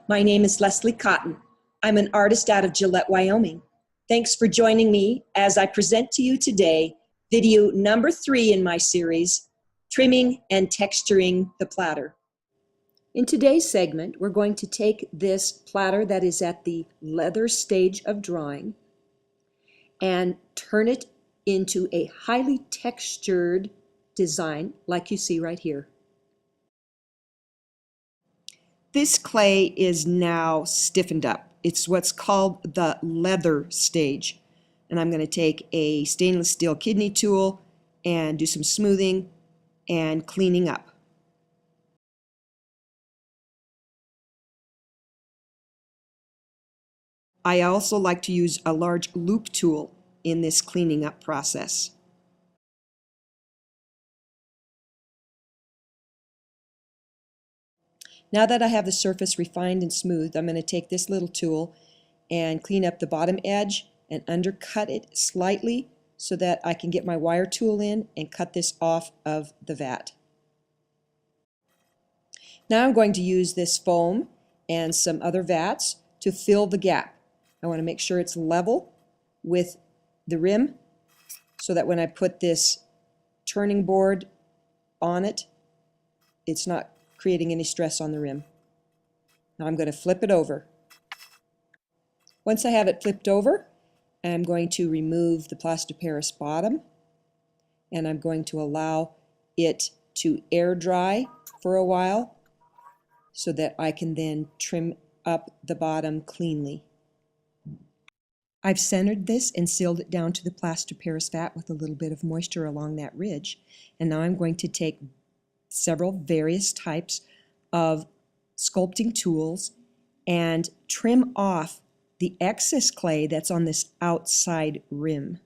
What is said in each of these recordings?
My name is Leslie Cotton. I'm an artist out of Gillette, Wyoming. Thanks for joining me as I present to you today video number 3 in my series, Trimming and Texturing the Platter. In today's segment, we're going to take this platter that is at the leather stage of drawing and turn it into a highly textured design like you see right here. This clay is now stiffened up. It's what's called the leather stage. And I'm going to take a stainless steel kidney tool and do some smoothing and cleaning up. I also like to use a large loop tool in this cleaning up process. Now that I have the surface refined and smooth, I'm going to take this little tool and clean up the bottom edge and undercut it slightly so that I can get my wire tool in and cut this off of the vat. Now I'm going to use this foam and some other vats to fill the gap. I want to make sure it's level with the rim so that when I put this turning board on it, it's not creating any stress on the rim. Now I'm going to flip it over. Once I have it flipped over, I'm going to remove the plaster Paris bottom and I'm going to allow it to air dry for a while so that I can then trim up the bottom cleanly. I've centered this and sealed it down to the plaster Paris vat with a little bit of moisture along that ridge. And now I'm going to take several various types of sculpting tools and trim off the excess clay that's on this outside rim.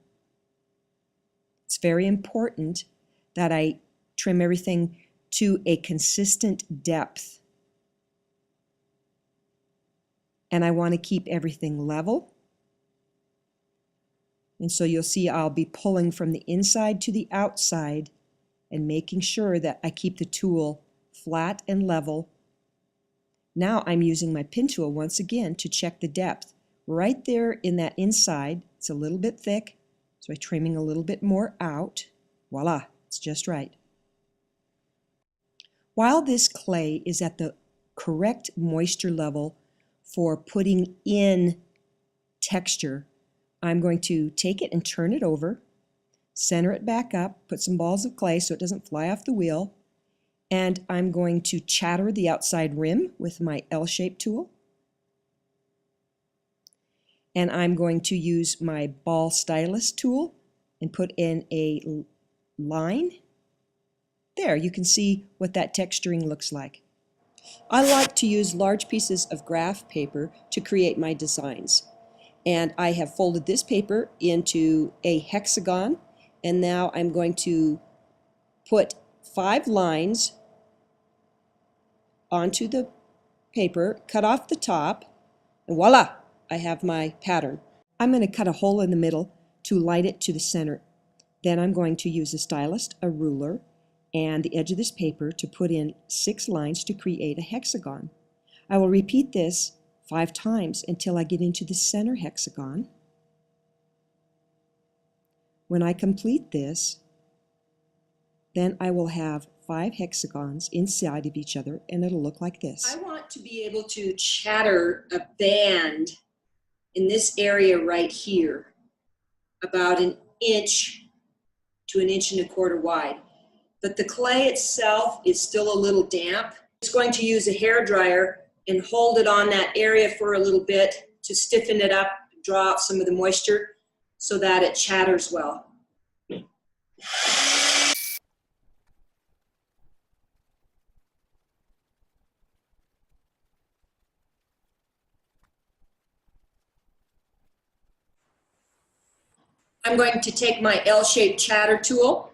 It's very important that I trim everything to a consistent depth. And I want to keep everything level. And so you'll see I'll be pulling from the inside to the outside and making sure that I keep the tool flat and level. Now I'm using my pin tool once again to check the depth. Right there in that inside, it's a little bit thick, so I'm trimming a little bit more out. Voila, it's just right. While this clay is at the correct moisture level for putting in texture, I'm going to take it and turn it over, center it back up, put some balls of clay so it doesn't fly off the wheel, and I'm going to chatter the outside rim with my L-shaped tool. And I'm going to use my ball stylus tool and put in a line. There, you can see what that texturing looks like. I like to use large pieces of graph paper to create my designs. And I have folded this paper into a hexagon, and now I'm going to put 5 lines onto the paper, cut off the top, and voila, I have my pattern. I'm going to cut a hole in the middle to light it to the center. Then I'm going to use a stylus, a ruler, and the edge of this paper to put in 6 lines to create a hexagon. I will repeat this 5 times until I get into the center hexagon. When I complete this, then I will have 5 hexagons inside of each other, and it'll look like this. I want to be able to chatter a band in this area right here, about 1 inch to 1.25 inches wide. But the clay itself is still a little damp. It's going to use a hair dryer and hold it on that area for a little bit to stiffen it up, draw out some of the moisture so that it chatters well. I'm going to take my L-shaped chatter tool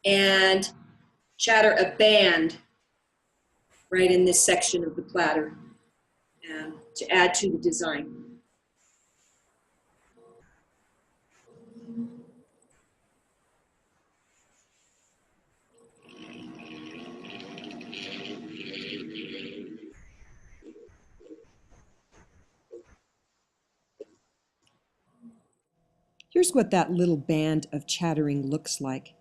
and chatter a band right in this section of the platter to add to the design. Here's what that little band of chattering looks like.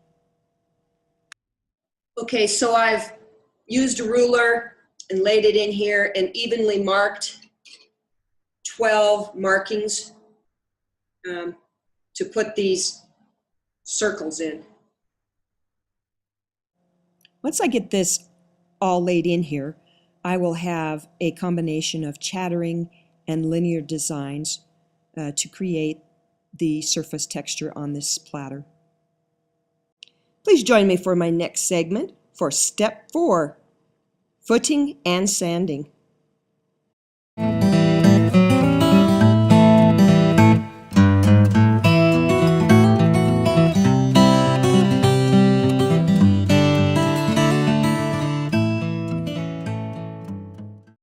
Okay, so I've used a ruler and laid it in here and evenly marked 12 markings to put these circles in. Once I get this all laid in here, I will have a combination of chattering and linear designs to create the surface texture on this platter. Please join me for my next segment for Step 4, footing and sanding.